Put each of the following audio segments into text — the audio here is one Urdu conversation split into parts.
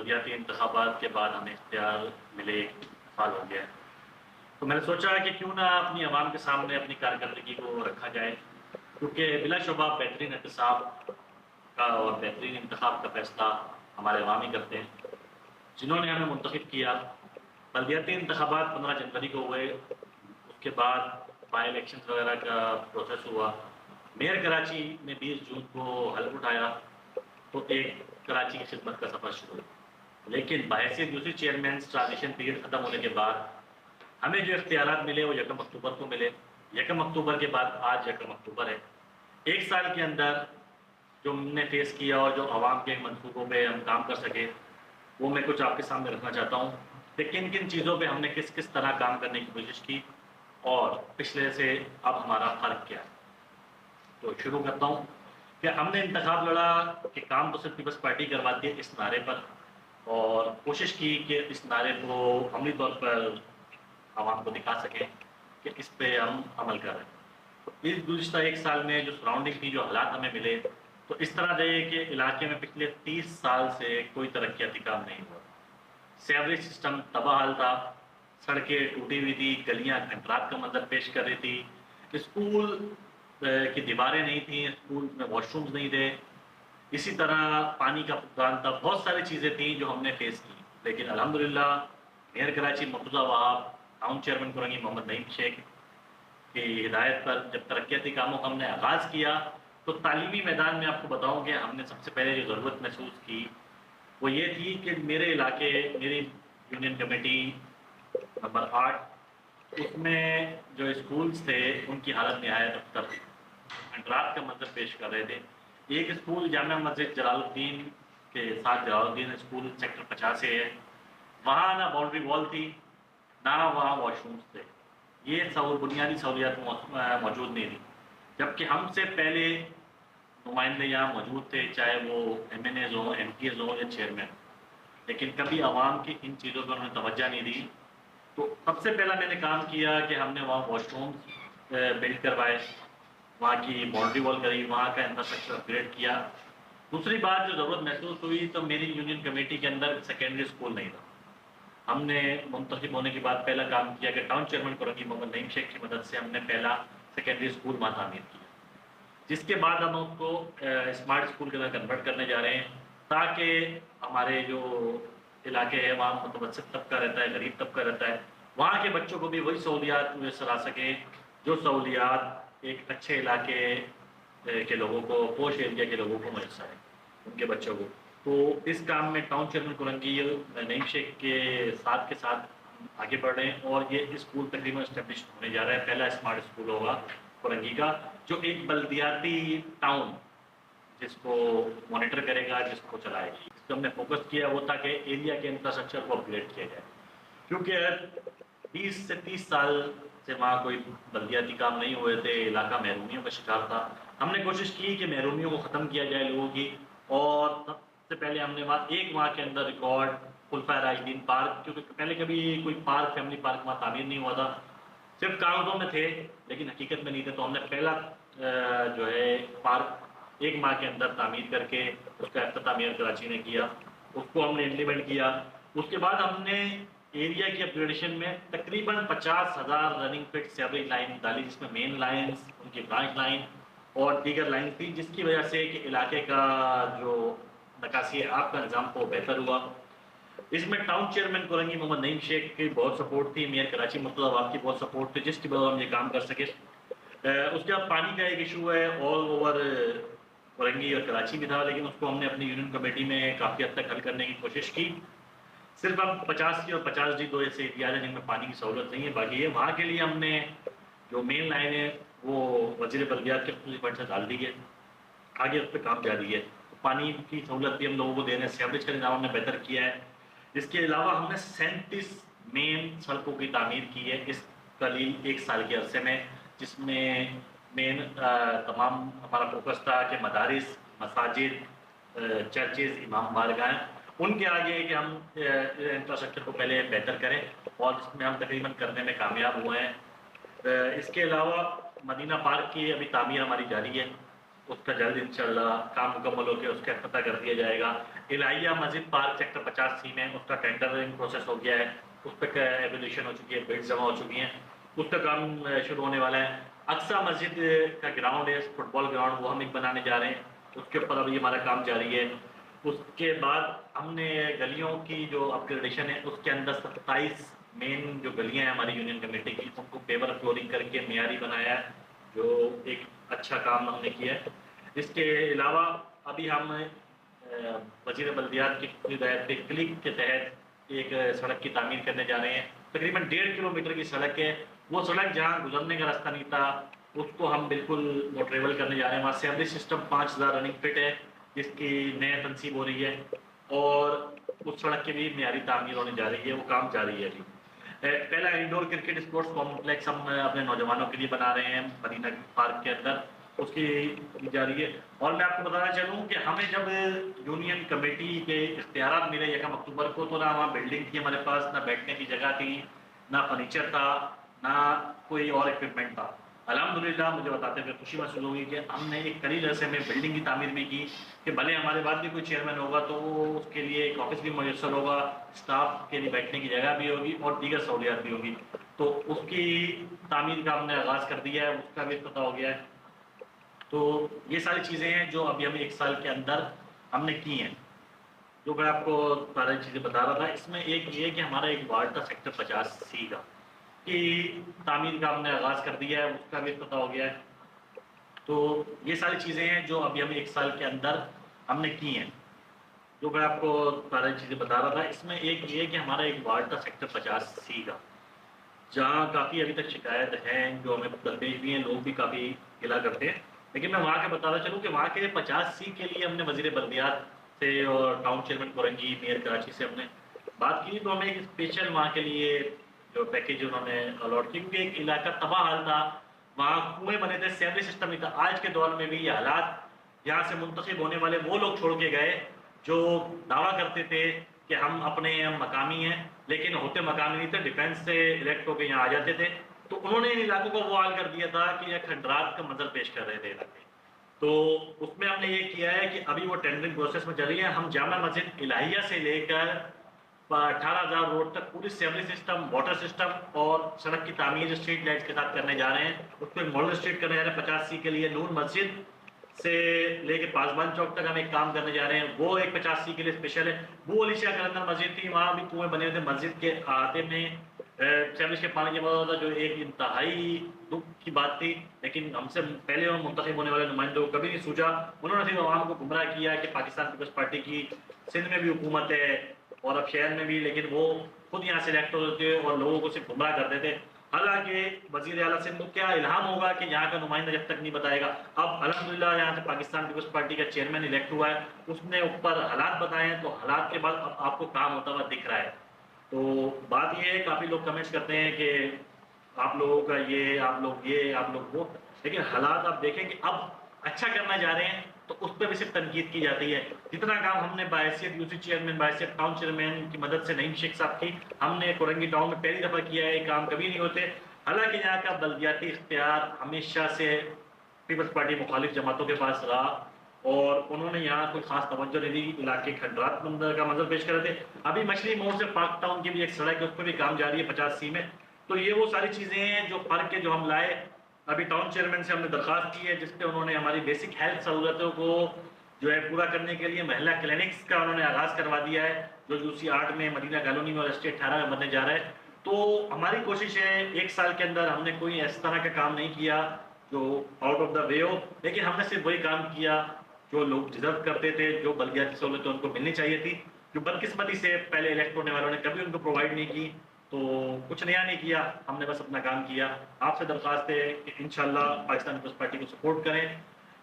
بلدیاتی انتخابات کے بعد ہمیں اختیار ملے 1 سال ہو گیا ہے، تو میں نے سوچا کہ کیوں نہ اپنی عوام کے سامنے اپنی کارکردگی کو رکھا جائے، کیونکہ بلا شبہ بہترین احتساب کا اور بہترین انتخاب کا فیصلہ ہمارے عوام ہی کرتے ہیں جنہوں نے ہمیں منتخب کیا۔ بلدیاتی انتخابات 15 جنوری کو ہوئے، اس کے بعد بائی الیکشن وغیرہ کا پروسیس ہوا۔ میئر کراچی نے 20 جون کو حلف اٹھایا تو ایک کراچی کی خدمت کا سفر شروع ہوا، لیکن بحیثیت دوسری چیئرمین ٹرانزیشن پیریڈ ختم ہونے کے بعد ہمیں جو اختیارات ملے وہ 1 اکتوبر کو ملے۔ 1 اکتوبر کے بعد آج 1 اکتوبر ہے۔ 1 سال کے اندر جو ہم نے فیس کیا اور جو عوام کے منصوبوں پہ ہم کام کر سکے وہ میں کچھ آپ کے سامنے رکھنا چاہتا ہوں کہ کن کن چیزوں پہ ہم نے کس طرح کام کرنے کی کوشش کی اور پچھلے سے اب ہمارا فرق کیا ہے۔ تو شروع کرتا ہوں کہ ہم نے انتخاب لڑا کہ کام تو صرف پیپلز پارٹی کرواتی ہے اس نعرے پر، اور کوشش کی کہ اس نعرے کو عملی طور پر عوام کو دکھا سکیں کہ اس پہ ہم عمل کر رہے ہیں۔ تو اس گزشتہ 1 سال میں جو سراؤنڈنگ تھی، جو حالات ہمیں ملے، تو اس طرح رہے کہ علاقے میں پچھلے 30 سال سے کوئی ترقیاتی کام نہیں ہوا۔ سیوریج سسٹم تباہ حال تھا، سڑکیں ٹوٹی ہوئی تھی، گلیاں کھنڈرات کا منظر پیش کر رہی تھی، اسکول کی دیواریں نہیں تھیں، اسکول میں واش رومز نہیں تھے، اسی طرح پانی کا فقدان تھا، بہت ساری چیزیں تھیں جو ہم نے فیس کی۔ لیکن الحمدللہ میئر کراچی مرتضیٰ وہاب، ٹاؤن چیئرمین کرنگی محمد نعیم شیخ کی ہدایت پر جب ترقیاتی کاموں کا ہم نے آغاز کیا تو تعلیمی میدان میں آپ کو بتاؤں کہ ہم نے سب سے پہلے جو ضرورت محسوس کی وہ یہ تھی کہ میرے علاقے، میری یونین کمیٹی نمبر 8، اس میں جو اسکولز تھے ان کی حالت نہایت ابتر تھی، انٹرات کا منظر پیش کر رہے تھے۔ ایک اسکول جامعہ مسجد جلال الدین کے ساتھ جلال الدین اسکول سیکٹر 50 سے ہے، وہاں نہ باؤنڈری وال تھی نہ وہاں واش رومز تھے، یہ بنیادی سہولیات موجود نہیں تھی، جبکہ ہم سے پہلے نمائندے یہاں موجود تھے، چاہے وہ ایم این ایز ہوں، ایم پی ایز ہوں یا چیئرمین، لیکن کبھی عوام کی ان چیزوں پر انہوں نے توجہ نہیں دی۔ تو سب سے پہلا میں نے کام کیا کہ ہم نے وہاں واش رومز بلڈ کروائے، وہاں کی باؤنڈری وال کری، وہاں کا انفراسٹرکچر اپگریڈ کیا۔ دوسری بات جو ضرورت محسوس ہوئی تو میری یونین کمیٹی کے اندر سیکنڈری اسکول نہیں تھا۔ ہم نے منتخب ہونے کے بعد پہلا کام کیا کہ ٹاؤن چیئرمین کرنگی محمد نعیم شیخ کی مدد سے ہم نے پہلا سیکنڈری اسکول وہاں تعمیر کیا، جس کے بعد ہم اس کو اسمارٹ اسکول کے اندر کنورٹ کرنے جا رہے ہیں تاکہ ہمارے جو علاقے ہے وہاں متوسط طبقہ رہتا ہے، غریب طبقہ رہتا ہے، وہاں کے بچوں کو بھی وہی سہولیات میسر آ سکیں جو سہولیات ایک اچھے علاقے کے لوگوں کو، پوش ایریا کے لوگوں کو میسر ہے، ان کے بچوں کو۔ تو اس کام میں ٹاؤن چیئرمین کرنگی نعیم شیخ کے ساتھ آگے بڑھ رہے ہیں، اور یہ اسکول تقریباً اسٹیبلش ہونے جا رہا ہے، پہلا اسمارٹ اسکول ہوگا کرنگی کا، جو ایک بلدیاتی ٹاؤن جس کو مانیٹر کرے گا، جس کو چلائے گا۔ اس پہ ہم نے فوکس کیا وہ تھا کہ ایریا کے انفراسٹرکچر کو اپگریڈ کیا جائے، کیونکہ 20 سے 30 سال سے وہاں کوئی بلدیاتی کام نہیں ہوئے تھے، علاقہ محرومیوں کا شکار تھا۔ ہم نے کوشش کی کہ محرومیوں کو ختم کیا جائے لوگوں کی، اور سب سے پہلے ہم نے وہاں کے اندر ریکارڈ خلفائے راشدین پارک، کیونکہ پہلے کبھی کوئی پارک، فیملی پارک وہاں تعمیر نہیں ہوا تھا، صرف کاغذوں میں تھے لیکن حقیقت میں نہیں تھے، تو ہم نے پہلا جو ہے پارک 1 ماہ کے اندر تعمیر کر کے اس کا افتتاح میئر کراچی نے کیا، اس کو ہم نے امپلیمنٹ کیا۔ اس کے بعد ہم نے ایریا کی اپگریڈیشن میں تقریباً 50,000 رننگ فٹ سیوریج لائن ڈالی، جس میں مین لائنز، ان کی برانچ لائن اور دیگر لائن تھی، جس کی وجہ سے کہ علاقے کا جو نکاسی آب کا نظام کو بہتر ہوا۔ اس میں ٹاؤن چیئرمین کرنگی محمد نعیم شیخ کی بہت سپورٹ تھی، میئر کراچی مرتضیٰ وہاب کی بہت سپورٹ تھی، جس کی وجہ سے ہم یہ کام کر سکے۔ اس کے بعد پانی کا ایک ایشو ہے آل اوور کرنگی اور کراچی بھی تھا، لیکن اس کو ہم نے اپنی یونین کمیٹی میں کافی حد تک حل کرنے کی کوشش کی۔ صرف اب 50 اور 50D 2 ایسے ایریاز ہیں جن میں پانی کی سہولت نہیں ہے، باقی یہ وہاں کے لیے ہم نے جو مین لائن ہے وہ وزیر بلدیات کے خصوصی فنڈ سے ڈال دی ہے، آگے اس پہ کام جاری ہے۔ پانی کی سہولت بھی ہم لوگوں کو دے رہے ہیں، سیوریج کا نظام ہم نے بہتر کیا ہے۔ اس کے علاوہ ہم نے 37 مین سڑکوں کی تعمیر کی ہے اس قلیل 1 سال کے عرصے میں، جس میں مین تمام ہمارا فوکس تھا کہ مدارس، مساجد، چرچز، امام بارگاہیں، ان کے آگے کہ ہم انفراسٹرکچر کو پہلے بہتر کریں، اور اس میں ہم تقریباً کرنے میں کامیاب ہوئے ہیں۔ اس کے علاوہ مدینہ پارک کی ابھی تعمیر ہماری جاری ہے، اس کا جلد انشاءاللہ کام مکمل ہو کے اس کا افتتاح کر دیا جائے گا. الہیہ مسجد پارک سیکٹر 50C میں اس کا ٹینڈرنگ پروسیس ہو گیا ہے, اس پہ ایویلیوشن ہو چکی ہے, بڈز جمع ہو چکی ہیں, اس کا کام شروع ہونے والا ہے. اقصیٰ مسجد کا گراؤنڈ ہے, فٹ بال گراؤنڈ, وہ ہم ایک بنانے جا رہے ہیں, اس کے اوپر ابھی ہمارا کام جاری ہے. اس کے بعد ہم نے گلیوں کی جو اپ گریڈیشن ہے, اس کے اندر 27 مین جو گلیاں ہیں ہماری یونین کمیٹی کی, ان کو پیور فلورنگ کر کے معیاری بنایا ہے, جو ایک اچھا کام ہم نے کیا ہے. اس کے علاوہ ابھی ہم وزیر بلدیات کی ہدایت پہ کلک کے تحت ایک سڑک کی تعمیر کرنے جا رہے ہیں. تقریباً 1.5 کلومیٹر کی سڑک ہے. وہ سڑک جہاں گزرنے کا راستہ نہیں تھا, اس کو ہم بالکل وہ ٹریول کرنے جا رہے ہیں. وہاں سیوریج سسٹم 5000 رننگ فٹ ہے, جس کی نئے تنصیب ہو رہی ہے, اور اس سڑک کی بھی معیاری تعمیر ہونے جا رہی ہے. وہ کام جاری ہے. ابھی پہلا انڈور کرکٹ اسپورٹس کمپلیکس ہم اپنے نوجوانوں کے لیے بنا رہے ہیں مدینہ پارک کے اندر, اس کی جاری ہے. اور میں آپ کو بتانا چاہوں کہ ہمیں جب یونین کمیٹی کے اختیارات ملے 1 اکتوبر کو, تو نہ وہاں بلڈنگ تھی ہمارے پاس, نہ بیٹھنے کی جگہ تھی, نہ فرنیچر تھا, نہ کوئی اور اکوپمنٹ تھا. الحمدللہ مجھے بتاتے ہوئے خوشی محسوس ہوگی کہ ہم نے ایک قلیل عرصے میں بلڈنگ کی تعمیر بھی کی, کہ بھلے ہمارے بعد بھی کوئی چیئرمین ہوگا تو اس کے لیے ایک آفس بھی میسر ہوگا, اسٹاف کے لیے بیٹھنے کی جگہ بھی ہوگی, اور دیگر سہولیات بھی ہوگی. تو اس کی تعمیر کا ہم نے آغاز کر دیا ہے, اس کا بھی افتتاح ہو گیا ہے. تو یہ ساری چیزیں ہیں جو ابھی ہمیں 1 سال کے اندر ہم نے کی ہیں, جو میں آپ کو ساری چیزیں بتا رہا تھا. اس میں ایک یہ کہ ہمارا ایک وارڈ تھا سیکٹر 50C کا, کی تعمیر کا ہم نے آغاز کر دیا ہے, اس کا بھی افتتاح ہو گیا ہے. تو یہ ساری چیزیں ہیں جو ابھی ہمیں 1 سال کے اندر ہم نے کی ہیں, جو میں آپ کو ساری چیزیں بتا رہا تھا. اس میں ایک یہ کہ ہمارا ایک وارڈ تھا سیکٹر 50C کا, جہاں کافی ابھی تک شکایت ہیں, جو ہمیں درپیش بھی ہیں, لوگ بھی کافی گلا کرتے ہیں. لیکن میں وہاں کے بتانا چلوں کہ وہاں کے 50C کے لیے ہم نے وزیر بلدیات سے اور town chairman Korangi, mayor Karachi سے ہم نے بات کی, تو ہمیں ایک اسپیشل وہاں کے لیے جو پیکیج انہوں نے الاٹ کی, کیونکہ ایک علاقہ تباہ حال تھا, وہاں کنویں بنے تھے, سیوریج سسٹم نہیں تھا. آج کے دور میں بھی یہ حالات, یہاں سے منتخب ہونے والے وہ لوگ چھوڑ کے گئے جو دعویٰ کرتے تھے کہ ہم اپنے مقامی ہیں, لیکن ہوتے مقامی نہیں تھے, ڈیفینس سے الیکٹ ہو کے یہاں آ جاتے تھے. تو انہوں نے ان علاقوں کو وہ حال کر دیا تھا کہ یہ کھنڈرات کا منظر پیش کر رہے تھے علاقے. تو اس میں ہم نے یہ کیا ہے کہ ابھی وہ ٹینڈرنگ پروسیس میں چل رہی ہے. ہم جامع مسجد الہیہ سے لے کر 18,000 روڈ تک پوری سیوریج سسٹم, واٹر سسٹم اور سڑک کی تعمیر اسٹریٹ لائٹس کے ساتھ کرنے جا رہے ہیں. اس کو ایک ماڈل اسٹریٹ کرنے جا رہے ہیں 50C کے لیے. نور مسجد سے لے کے پاسبان چوک تک ہم ایک کام کرنے جا رہے ہیں, وہ ایک 50C کے لیے اسپیشل ہے. وہ علی شاہ کلندر مسجد تھی, وہاں بھی کنویں بنے ہوئے تھے. مسجد کے احاطے میں سیوریج کے پانی جمع ہوتا تھا, جو ایک انتہائی دکھ کی بات تھی. لیکن ہم سے پہلے وہ منتخب ہونے والے نمائندوں کو کبھی نہیں سوچا. انہوں نے صرف عوام کو گمراہ کیا کہ پاکستان پیپلز پارٹی کی سندھ میں بھی حکومت ہے اور اب شہر میں بھی, لیکن وہ خود یہاں سے الیکٹ ہوتے تھے اور لوگوں کو صرف گمراہ کرتے تھے. حالانکہ وزیر اعلیٰ سندھ کو کیا الہام ہوگا کہ یہاں کا نمائندہ جب تک نہیں بتائے گا. اب الحمدللہ یہاں سے پاکستان پیپلز پارٹی کا چیئرمین الیکٹ ہوا ہے, اس نے اوپر حالات بتائے ہیں, تو حالات کے بعد اب آپ کو کام ہوتا ہوا دکھ رہا ہے. تو بات یہ ہے, کافی لوگ کمنٹس کرتے ہیں کہ آپ لوگوں کا یہ, آپ لوگ یہ, آپ لوگ وہ, لیکن حالات آپ دیکھیں کہ اب اچھا کرنا جا رہے ہیں تو اس پہ بھی صرف تنقید کی جاتی ہے. جتنا کام ہم نے بحیثیت UC چیئرمین, بحیثیت ٹاؤن چیئرمین کی مدد سے نعیم شیخ صاحب کی, ہم نے کورنگی ٹاؤن میں پہلی دفعہ کیا ہے. یہ کام کبھی نہیں ہوتے. حالانکہ یہاں کا بلدیاتی اختیار ہمیشہ سے پیپلز پارٹی مخالف جماعتوں کے پاس رہا, اور انہوں نے یہاں کوئی خاص توجہ نہیں دی. علاقے کھنڈرات کا منظر پیش کر رہے تھے. ابھی مچھلی موڑ سے پارک ٹاؤن کی بھی ایک سڑک ہے, اس پہ بھی کام جاری ہے 50C میں. تو یہ وہ ساری چیزیں ہیں جو فرق ہے جو ہم لائے. ابھی ٹاؤن چیئرمین سے ہم نے درخواست کی ہے, جس پہ انہوں نے ہماری بیسک ہیلتھ سہولتوں کو جو ہے پورا کرنے کے لیے محلہ کلینکس کا انہوں نے آغاز کروا دیا ہے, جو UC 8 میں, مدینہ کالونی میں اور اسٹیٹ 18 میں بننے جا رہا ہے. تو ہماری کوشش ہے 1 سال کے اندر ہم نے کوئی اس طرح کا کام نہیں کیا جو آؤٹ آف دا وے ہو, لیکن ہم نے صرف وہی کام کیا جو لوگ ڈیزرو کرتے تھے, جو بلدیاتی سہولتیں ان کو ملنی چاہیے تھی, جو بدقسمتی سے پہلے الیکٹ ہونے والوں نے کبھی ان کو پرووائڈ نہیں کی. تو کچھ نیا نہیں کیا, ہم نے بس اپنا کام کیا. آپ سے درخواست ہے کہ انشاءاللہ پاکستان پیپلز پارٹی کو سپورٹ کریں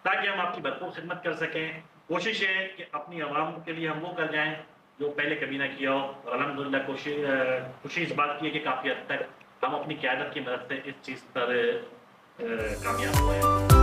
تاکہ ہم آپ کی بھرپور خدمت کر سکیں. کوشش ہے کہ اپنی عوام کے لیے ہم وہ کر جائیں جو پہلے کبھی نہ کیا ہو, اور الحمدللہ خوشی اس بات کی ہے کہ کافی حد تک ہم اپنی قیادت کی مدد سے اس چیز پر کامیاب ہوئے ہیں.